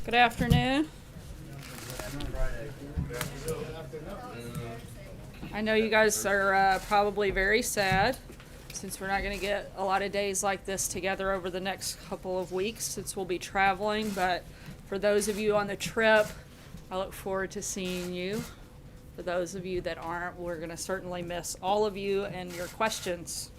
Good afternoon. I know you guys are probably very sad since we're not going to get a lot of days like this together over the next couple of weeks since we'll be traveling. But for those of you on the trip, I look forward to seeing you. For those of you that aren't, we're going to certainly miss all of you and your questions.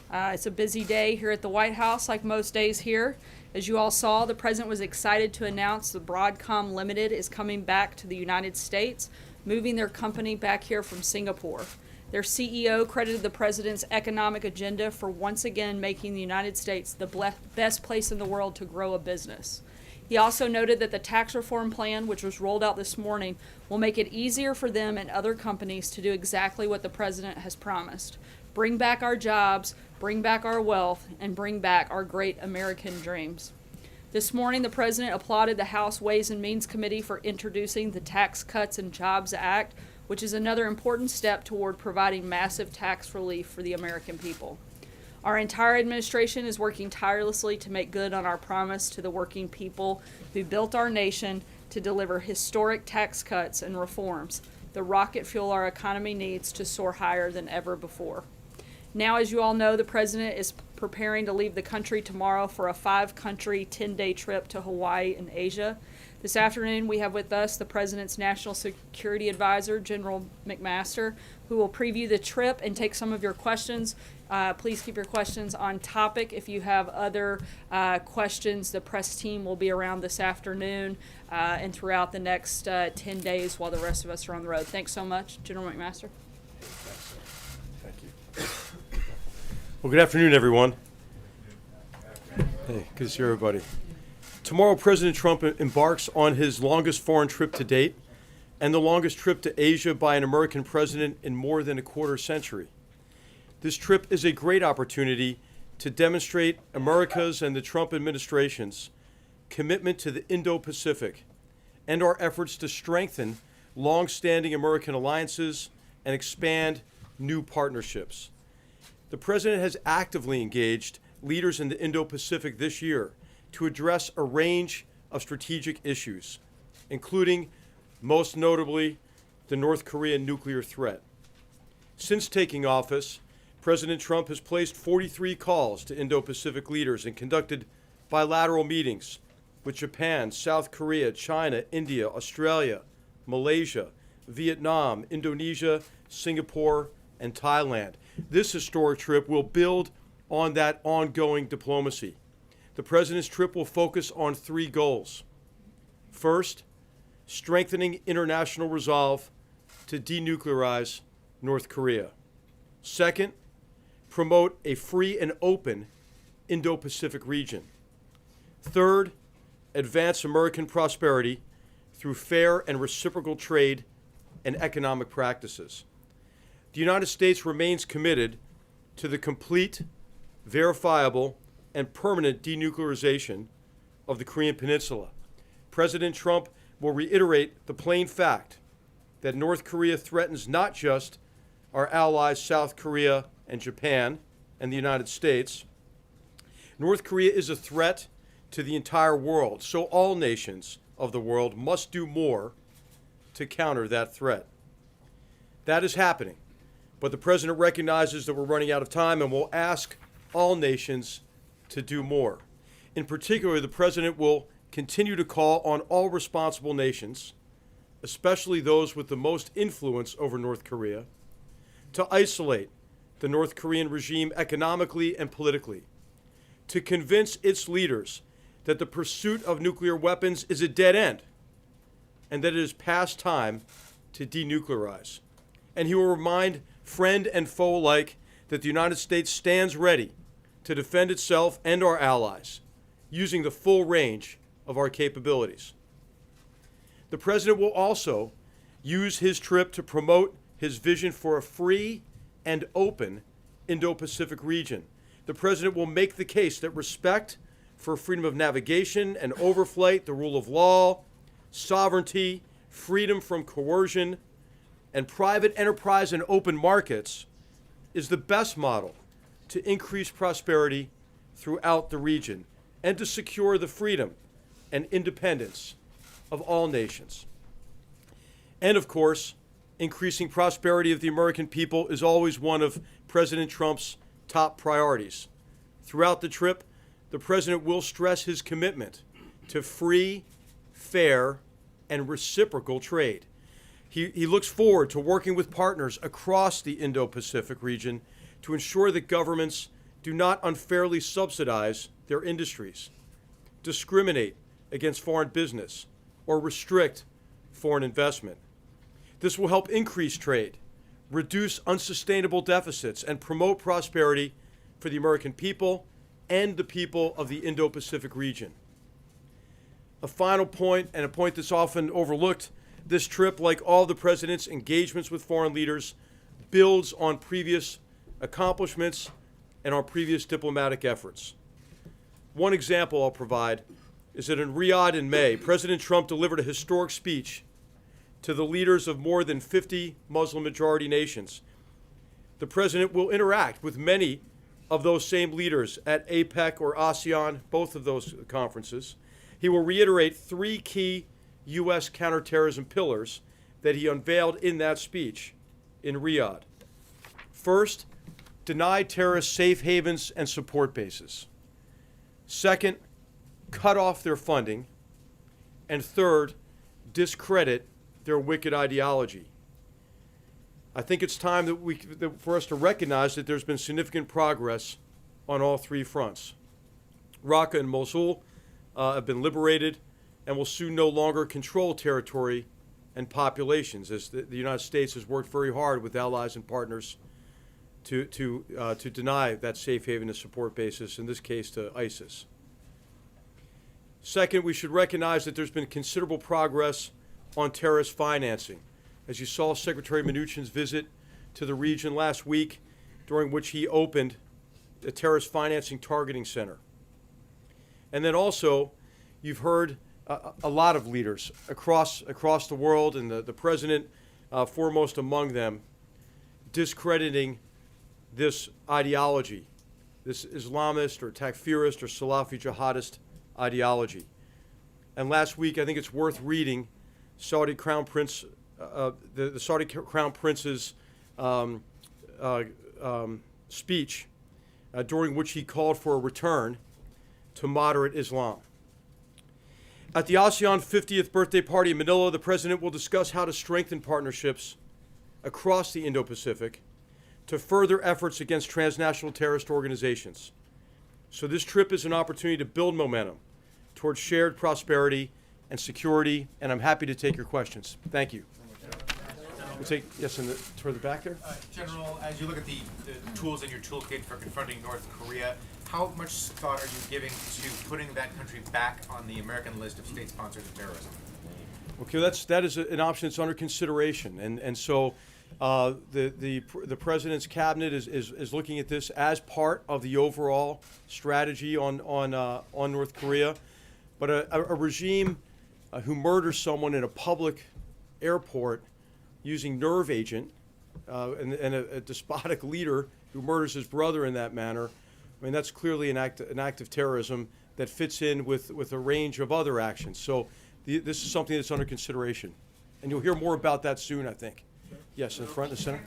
It's a busy day here at the White House, like most days here. As you all saw, the president was excited to announce the Broadcom Limited is coming back to the United States, moving their company back here from Singapore. Their CEO credited the president's economic agenda for once again making the United States the best place in the world to grow a business. He also noted that the tax reform plan, which was rolled out this morning, will make it easier for them and other companies to do exactly what the president has promised. Bring back our jobs, bring back our wealth, and bring back our great American dreams. This morning, the president applauded the House Ways and Means Committee for introducing the Tax Cuts and Jobs Act, which is another important step toward providing massive tax relief for the American people. Our entire administration is working tirelessly to make good on our promise to the working people who built our nation to deliver historic tax cuts and reforms, the rocket fuel our economy needs to soar higher than ever before. Now, as you all know, the president is preparing to leave the country tomorrow for a 5-country, 10-day trip to Hawaii and Asia. This afternoon, we have with us the president's National Security Advisor, General McMaster, who will preview the trip and take some of your questions. Please keep your questions on topic. If you have other questions, the press team will be around this afternoon and throughout the next 10 days while the rest of us are on the road. Thanks so much, General McMaster. Thank you. Well, good afternoon, everyone. Hey, good to see everybody. Tomorrow, President Trump embarks on his longest foreign trip to date and the longest trip to Asia by an American president in more than a quarter century. This trip is a great opportunity to demonstrate America's and the Trump administration's commitment to the Indo-Pacific and our efforts to strengthen long-standing American alliances and expand new partnerships. The president has actively engaged leaders in the Indo-Pacific this year to address a range of strategic issues, including, most notably, the North Korean nuclear threat. Since taking office, President Trump has placed 43 calls to Indo-Pacific leaders and conducted bilateral meetings with Japan, South Korea, China, India, Australia, Malaysia, Vietnam, Indonesia, Singapore, and Thailand. This historic trip will build on that ongoing diplomacy. The president's trip will focus on 3 goals. First, strengthening international resolve to denuclearize North Korea. Second, promote a free and open Indo-Pacific region. Third, advance American prosperity through fair and reciprocal trade and economic practices. The United States remains committed to the complete, verifiable, and permanent denuclearization of the Korean Peninsula. President Trump will reiterate the plain fact that North Korea threatens not just our allies South Korea and Japan and the United States. North Korea is a threat to the entire world, so all nations of the world must do more to counter that threat. That is happening, but the president recognizes that we're running out of time and will ask all nations to do more. In particular, the president will continue to call on all responsible nations, especially those with the most influence over North Korea, to isolate the North Korean regime economically and politically, to convince its leaders that the pursuit of nuclear weapons is a dead end and that it is past time to denuclearize. And he will remind friend and foe alike that the United States stands ready to defend itself and our allies using the full range of our capabilities. The president will also use his trip to promote his vision for a free and open Indo-Pacific region. The president will make the case that respect for freedom of navigation and overflight, the rule of law, sovereignty, freedom from coercion, and private enterprise and open markets is the best model to increase prosperity throughout the region and to secure the freedom and independence of all nations. And of course, increasing prosperity of the American people is always one of President Trump's top priorities. Throughout the trip, the president will stress his commitment to free, fair, and reciprocal trade. He looks forward to working with partners across the Indo-Pacific region to ensure that governments do not unfairly subsidize their industries, discriminate against foreign business, or restrict foreign investment. This will help increase trade, reduce unsustainable deficits, and promote prosperity for the American people and the people of the Indo-Pacific region. A final point, and a point that's often overlooked, this trip, like all the president's engagements with foreign leaders, builds on previous accomplishments and on previous diplomatic efforts. One example I'll provide is that in Riyadh in May, President Trump delivered a historic speech to the leaders of more than 50 Muslim-majority nations. The president will interact with many of those same leaders at APEC or ASEAN, both of those conferences. He will reiterate three key U.S. counterterrorism pillars that he unveiled in that speech in Riyadh. First, deny terrorists safe havens and support bases. Second, cut off their funding. And third, discredit their wicked ideology. I think it's time for us to recognize that there's been significant progress on all three fronts. Raqqa and Mosul have been liberated and will soon no longer control territory and populations, as the United States has worked very hard with allies and partners to deny that safe haven and support basis, in this case to ISIS. Second, we should recognize that there's been considerable progress on terrorist financing. As you saw Secretary Mnuchin's visit to the region last week, during which he opened the Terrorist Financing Targeting Center. And then also, you've heard a lot of leaders across the world, and the president foremost among them, discrediting this ideology, this Islamist or Takfirist or Salafi jihadist ideology. And last week, I think it's worth reading Saudi Crown Prince, the Saudi Crown Prince's speech, during which he called for a return to moderate Islam. At the ASEAN 50th birthday party in Manila, the president will discuss how to strengthen partnerships across the Indo-Pacific to further efforts against transnational terrorist organizations. So this trip is an opportunity to build momentum towards shared prosperity and security, and I'm happy to take your questions. Thank you. We'll take, yes, toward the back there. General, as you look at the tools in your toolkit for confronting North Korea, how much thought are you giving to putting that country back on the American list of state sponsors of terrorism? Okay, that is an option that's under consideration, and so the president's cabinet is looking at this as part of the overall strategy on North Korea. But a regime who murders someone in a public airport using nerve agent, and a despotic leader who murders his brother in that manner, I mean, that's clearly an act of terrorism that fits in with a range of other actions. So this is something that's under consideration. And you'll hear more about that soon, I think. Yes, in the front, in the center.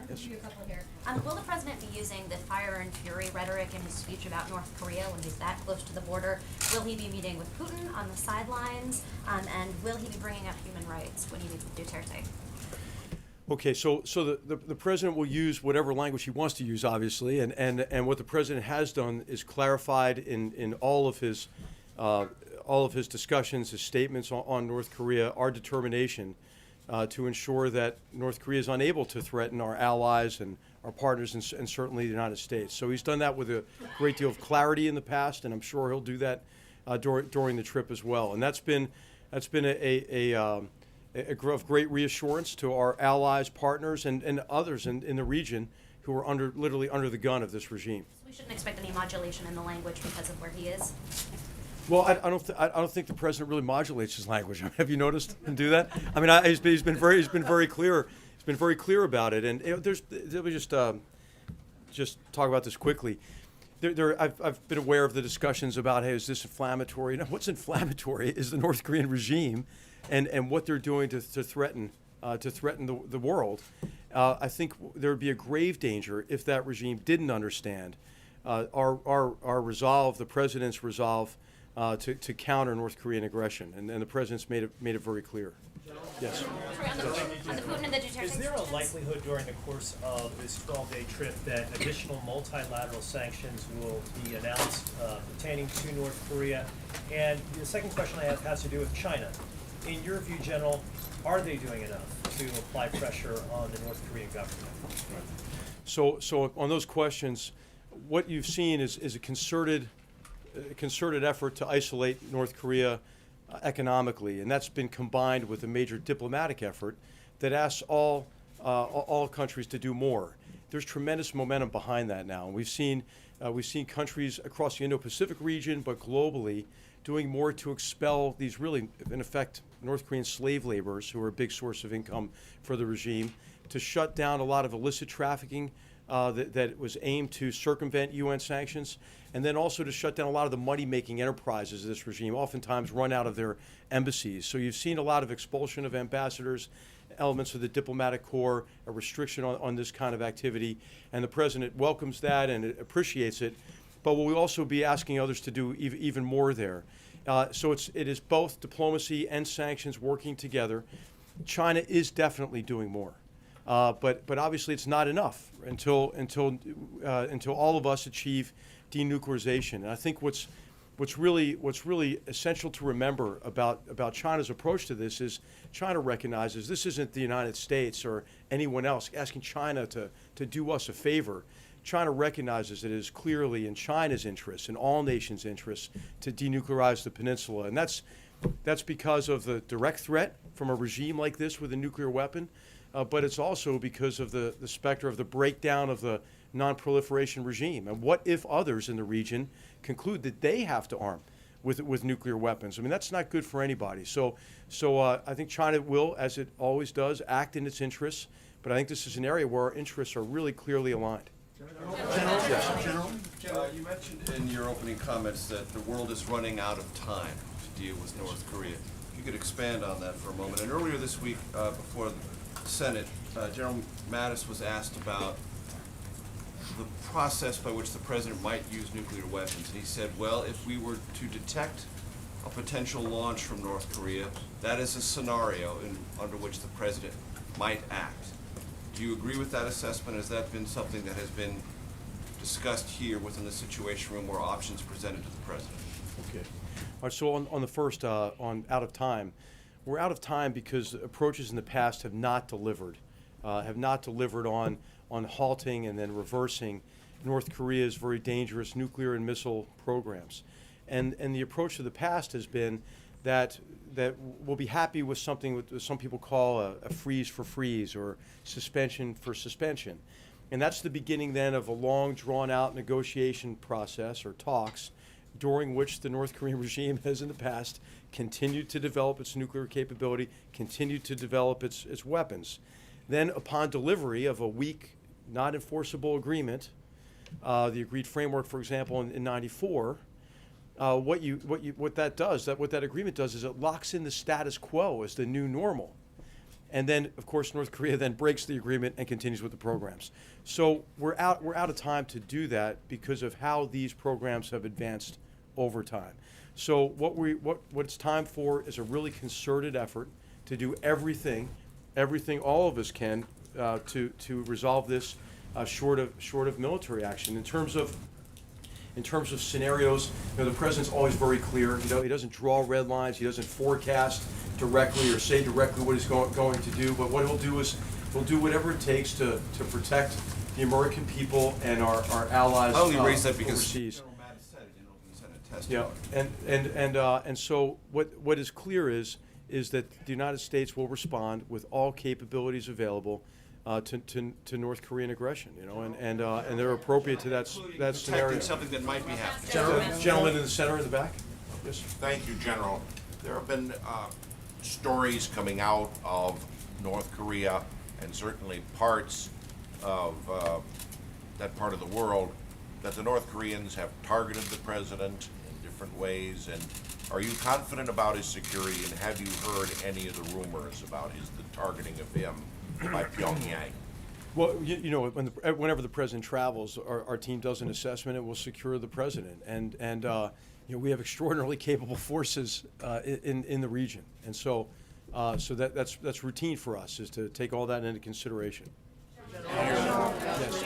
Yes. A couple here. Will the president be using the fire and fury rhetoric in his speech about North Korea when he's that close to the border? Will he be meeting with Putin on the sidelines? And will he be bringing up human rights when he meets with Duterte? Okay, so the president will use whatever language he wants to use, obviously, and what the president has done is clarified in all of his discussions, his statements on North Korea, our determination to ensure that North Korea is unable to threaten our allies and our partners, and certainly the United States. So he's done that with a great deal of clarity in the past, and I'm sure he'll do that during the trip as well. And that's been of great reassurance to our allies, partners, and others in the region who are literally under the gun of this regime. So we shouldn't expect any modulation in the language because of where he is? Well, I don't think the president really modulates his language. Have you noticed him do that? I mean, he's been very clear. He's been very clear about it. And let me just talk about this quickly. I've been aware of the discussions about, hey, is this inflammatory? No, what's inflammatory is the North Korean regime and what they're doing to threaten the world. I think there would be a grave danger if that regime didn't understand our resolve, the president's resolve, to counter North Korean aggression, and the president's made it very clear. Yes. Sorry, on the Putin and the Duterte Is there a sanctions? likelihood during the course of this 12-day trip that additional multilateral sanctions will be announced pertaining to North Korea? And the second question I have has to do with China. In your view, General, are they doing enough to apply pressure on the North Korean government? So on those questions, what you've seen is a concerted effort to isolate North Korea economically, and that's been combined with a major diplomatic effort that asks all countries to do more. There's tremendous momentum behind that now. We've seen countries across the Indo-Pacific region, but globally, doing more to expel these really, in effect, North Korean slave laborers who are a big source of income for the regime, to shut down a lot of illicit trafficking that was aimed to circumvent UN sanctions, and then also to shut down a lot of the money-making enterprises of this regime, oftentimes run out of their embassies. So you've seen a lot of expulsion of ambassadors, elements of the diplomatic corps, a restriction on this kind of activity, and the president welcomes that and appreciates it, but will also be asking others to do even more there. So it is both diplomacy and sanctions working together. China is definitely doing more. But obviously it's not enough until all of us achieve denuclearization. And I think what's really essential to remember about China's approach to this is China recognizes this isn't the United States or anyone else asking China to do us a favor. China recognizes it is clearly in China's interest, in all nations' interests, to denuclearize the peninsula, and that's because of the direct threat from a regime like this with a nuclear weapon. But it's also because of the specter of the breakdown of the non-proliferation regime. And what if others in the region conclude that they have to arm with nuclear weapons? I mean, that's not good for anybody. So I think China will, as it always does, act in its interests. But I think this is an area where our interests are really clearly aligned. General, you mentioned in your opening comments that the world is running out of time to deal with North Korea. If you could expand on that for a moment. And earlier this week, before the Senate, General Mattis was asked about the process by which the president might use nuclear weapons. And he said, well, if we were to detect a potential launch from North Korea, that is a scenario under which the president might act. Do you agree with that assessment? Has that been something that has been discussed here within the Situation Room, where options presented to the president? Okay. All right, so on the first, on out of time, we're out of time because approaches in the past have not delivered on halting and then reversing North Korea's very dangerous nuclear and missile programs. And the approach of the past has been that we'll be happy with something what some people call a freeze for freeze or suspension for suspension. And that's the beginning then of a long drawn-out negotiation process or talks during which the North Korean regime has in the past continued to develop its nuclear capability, continued to develop its weapons. Then upon delivery of a weak, not enforceable agreement, the agreed framework, for example, in 94, what that agreement does is it locks in the status quo as the new normal. And then, of course, North Korea then breaks the agreement and continues with the programs. So we're out of time to do that because of how these programs have advanced over time. So what it's time for is a really concerted effort to do everything all of us can to resolve this short of military action. In terms of scenarios, the president's always very clear. He doesn't draw red lines. He doesn't forecast directly or say directly what he's going to do. But what he'll do is he'll do whatever it takes to protect the American people and our allies I only raised that because overseas. General Mattis said it in open Senate testimony. Yeah, and so what is clear is that the United States will respond with all capabilities available to North Korean aggression, and they're appropriate to that scenario. Detecting something that might be happening. Gentleman in the center in the back. Yes. Thank you, General. There have been stories coming out of North Korea and certainly parts of that part of the world that the North Koreans have targeted the president in different ways, and are you confident about his security, and have you heard any of the rumors about the targeting of him by Pyongyang? Well, you know, whenever the president travels, our team does an assessment and will secure the president. And you know, we have extraordinarily capable forces in the region. And so that's routine for us, is to take all that into consideration. Yes.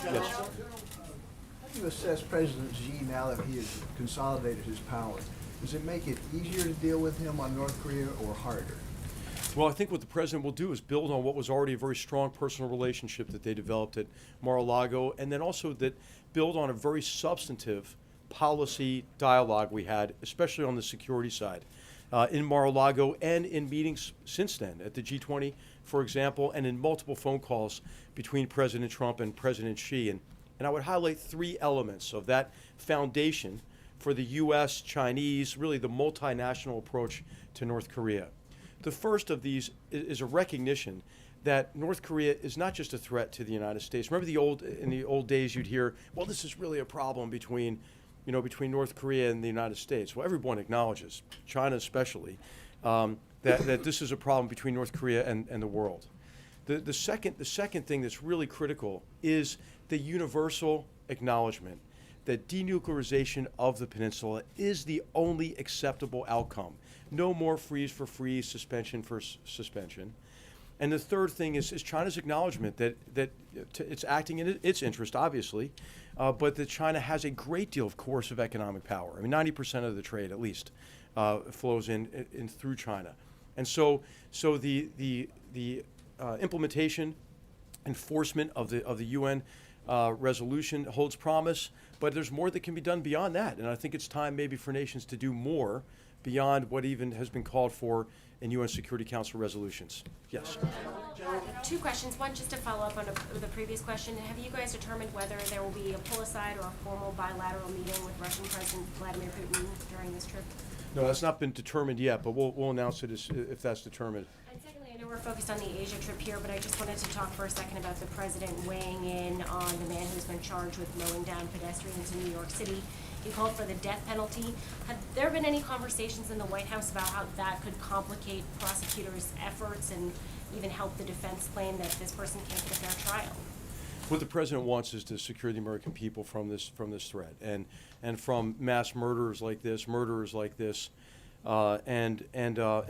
Yes. How do you assess President Xi now that he has consolidated his power? Does it make it easier to deal with him on North Korea or harder? Well, I think what the president will do is build on what was already a very strong personal relationship that they developed at Mar-a-Lago, and then also that build on a very substantive policy dialogue we had, especially on the security side, in Mar-a-Lago and in meetings since then, at the G20, for example, and in multiple phone calls between President Trump and President Xi. And I would highlight three elements of that foundation for the U.S., Chinese, really the multinational approach to North Korea. The first of these is a recognition that North Korea is not just a threat to the United States. Remember in the old days you'd hear, well, this is really a problem between North Korea and the United States. Well, everyone acknowledges, China especially, that this is a problem between North Korea and the world. The second thing that's really critical is the universal acknowledgement that denuclearization of the peninsula is the only acceptable outcome. No more freeze for freeze, suspension for suspension. And the third thing is China's acknowledgement that it's acting in its interest, obviously, but that China has a great deal of coercive economic power. I mean, 90% of the trade, at least, flows in through China. And so the implementation, enforcement of the UN resolution holds promise, but there's more that can be done beyond that. And I think it's time maybe for nations to do more beyond what even has been called for in UN Security Council resolutions. Yes. Two questions. One, just to follow up on the previous question. Have you guys determined whether there will be a pull-aside or a formal bilateral meeting with Russian President Vladimir Putin during this trip? No, that's not been determined yet, but we'll announce it if that's determined. And secondly, I know we're focused on the Asia trip here, but I just wanted to talk for a second about the president weighing in on the man who's been charged with mowing down pedestrians in New York City. He called for the death penalty. Have there been any conversations in the White House about how that could complicate prosecutors' efforts and even help the defense claim that this person can't get a fair trial? What the president wants is to secure the American people from this threat and from mass murderers like this, and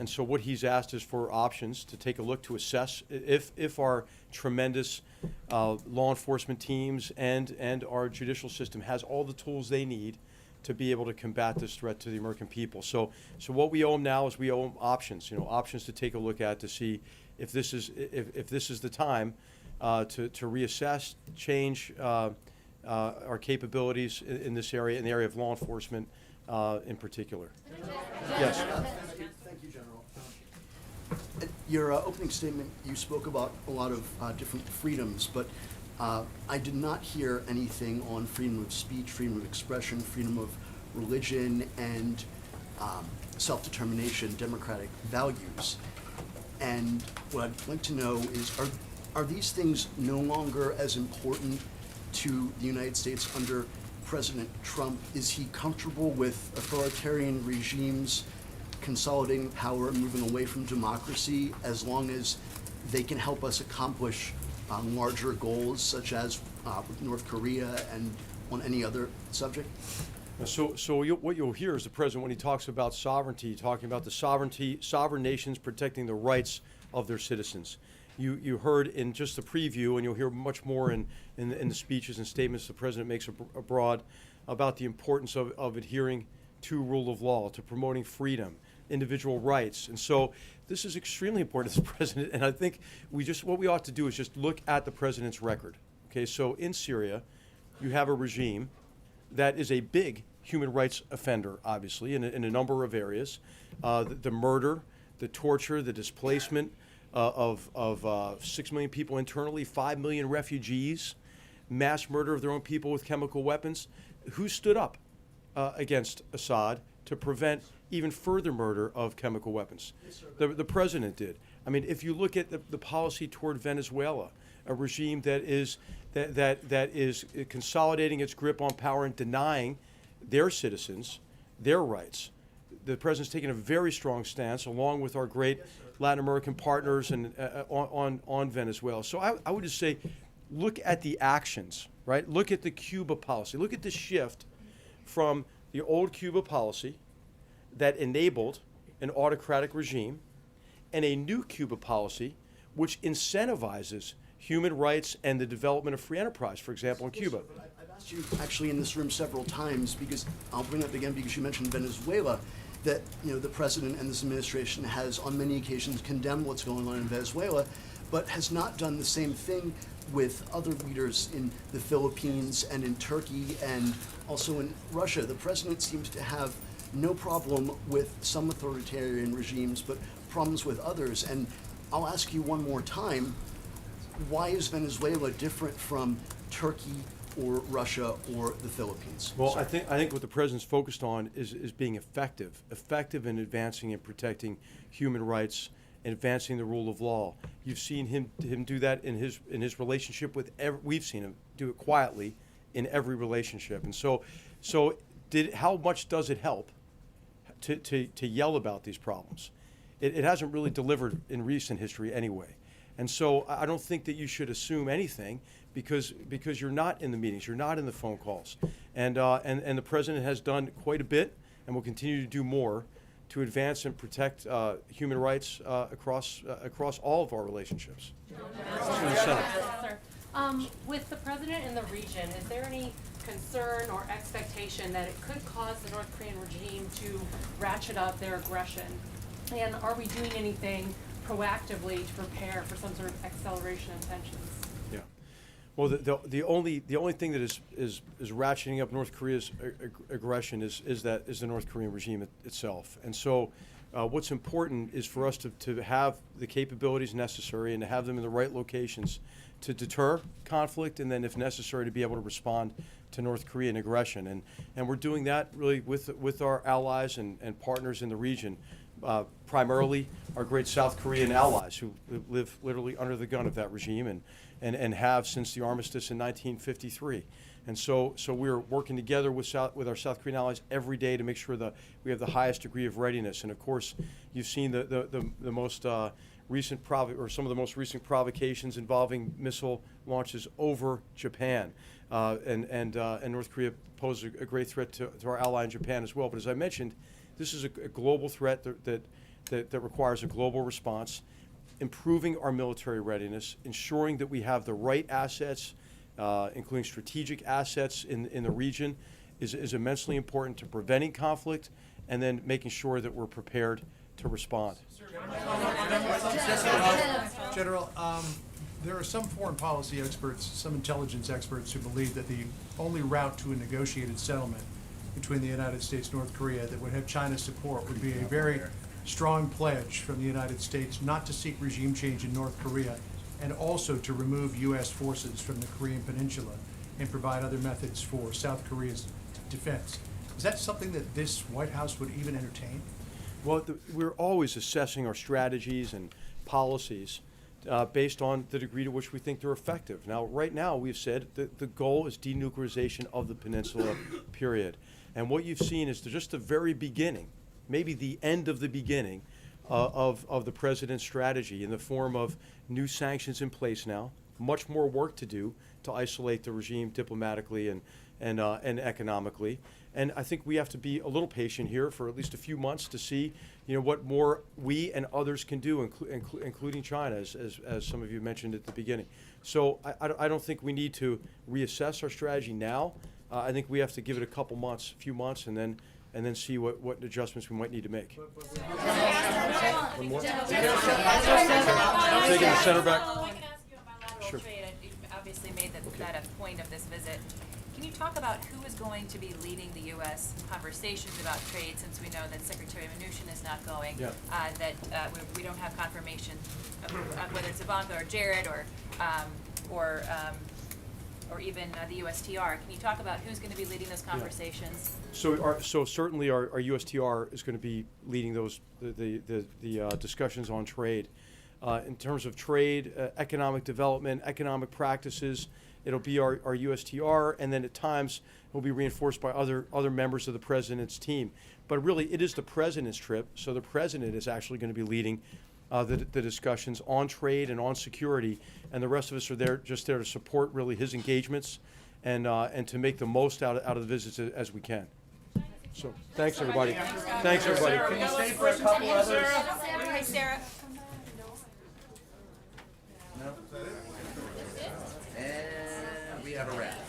so what he's asked is for options to take a look to assess if our tremendous law enforcement teams and our judicial system has all the tools they need to be able to combat this threat to the American people. So what we owe them now is we owe them options, options to take a look at to see if this is the time to reassess, change our capabilities in this area, in the area of law enforcement in particular. Yes. Thank you, General. At your opening statement, you spoke about a lot of different freedoms, but I did not hear anything on freedom of speech, freedom of expression, freedom of religion, and self-determination, democratic values. And what I'd like to know is, are these things no longer as important to the United States under President Trump? Is he comfortable with authoritarian regimes consolidating power and moving away from democracy as long as they can help us accomplish larger goals, such as with North Korea and on any other subject? So what you'll hear is the president, when he talks about sovereignty, talking about the sovereign nations protecting the rights of their citizens. You heard in just the preview, and you'll hear much more in the speeches and statements the president makes abroad about the importance of adhering to rule of law, to promoting freedom, individual rights. And so this is extremely important to the president, and I think what we ought to do is just look at the president's record. Okay, so in Syria, you have a regime that is a big human rights offender, obviously, in a number of areas. The murder, the torture, the displacement of 6 million people internally, 5 million refugees, mass murder of their own people with chemical weapons. Who stood up against Assad to prevent even further murder of chemical weapons? The president did. I mean, if you look at the policy toward Venezuela, a regime that is consolidating its grip on power and denying their citizens their rights. The president's taken a very strong stance, along with our great Latin American partners, and on Venezuela. So I would just say, look at the actions, right? Look at the Cuba policy. Look at the shift from the old Cuba policy that enabled an autocratic regime, and a new Cuba policy which incentivizes human rights and the development of free enterprise, for example, in Cuba. I've asked you actually in this room several times, because I'll bring it up again because you mentioned Venezuela, that the president and this administration has on many occasions condemned what's going on in Venezuela, but has not done the same thing with other leaders in the Philippines and in Turkey and also in Russia. The president seems to have no problem with some authoritarian regimes, but problems with others. And I'll ask you one more time, why is Venezuela different from Turkey or Russia or the Philippines? Well, I think what the president's focused on is being effective in advancing and protecting human rights and advancing the rule of law. You've seen him do that in his relationship with we've seen him do it quietly in every relationship. And so how much does it help to yell about these problems? It hasn't really delivered in recent history anyway. And so I don't think that you should assume anything because you're not in the meetings, you're not in the phone calls. And the president has done quite a bit and will continue to do more to advance and protect human rights across all of our relationships. With the president in the region, is there any concern or expectation that it could cause the North Korean regime to ratchet up their aggression? And are we doing anything proactively to prepare for some sort of acceleration in tensions? Yeah. Well, the only thing that is ratcheting up North Korea's aggression is the North Korean regime itself. And so, what's important is for us to have the capabilities necessary and to have them in the right locations to deter conflict, and then, if necessary, to be able to respond to North Korean aggression. And we're doing that really with our allies and partners in the region. Primarily our great South Korean allies who live literally under the gun of that regime and have since the armistice in 1953. And so we're working together with our South Korean allies every day to make sure that we have the highest degree of readiness. And of course, you've seen the most recent some of the most recent provocations involving missile launches over Japan. And North Korea poses a great threat to our ally in Japan as well. But as I mentioned, this is a global threat that requires a global response, improving our military readiness, ensuring that we have the right assets, including strategic assets in the region, is immensely important to preventing conflict, and then making sure that we're prepared to respond. General, there are some foreign policy experts, some intelligence experts who believe that the only route to a negotiated settlement between the United States and North Korea that would have China's support would be a very strong pledge from the United States not to seek regime change in North Korea, and also to remove U.S. forces from the Korean Peninsula and provide other methods for South Korea's defense. Is that something that this White House would even entertain? Well, we're always assessing our strategies and policies based on the degree to which we think they're effective. Now, right now, we've said that the goal is denuclearization of the peninsula, period. And what you've seen is just the very beginning, maybe the end of the beginning of the president's strategy in the form of new sanctions in place now, much more work to do to isolate the regime diplomatically and economically. And I think we have to be a little patient here for at least a few months to see, what more we and others can do, including China, as some of you mentioned at the beginning. So I don't think we need to reassess our strategy now. I think we have to give it a few months, and then see what adjustments we might need to make. One more. Taking the center back. I can ask you about bilateral Sure. trade. You obviously made that a point of this visit. Can you talk about who is going to be leading the U.S. conversations about trade, since we know that Secretary Mnuchin is not going, Yeah. that we don't have confirmation of whether it's Ivanka or Jared or even the USTR. Can you talk about who's going to be leading those conversations? So certainly our USTR is going to be leading the discussions on trade. In terms of trade, economic development, economic practices, It'll be our USTR, and then at times it will be reinforced by other members of the president's team. But really, it is the president's trip, so the president is actually going to be leading the discussions on trade and on security, and the rest of us are there to support really his engagements and to make the most out of the visits as we can. So thanks everybody. Thanks everybody. Can you stay for a couple others? Hi, Sarah. And we have a wrap.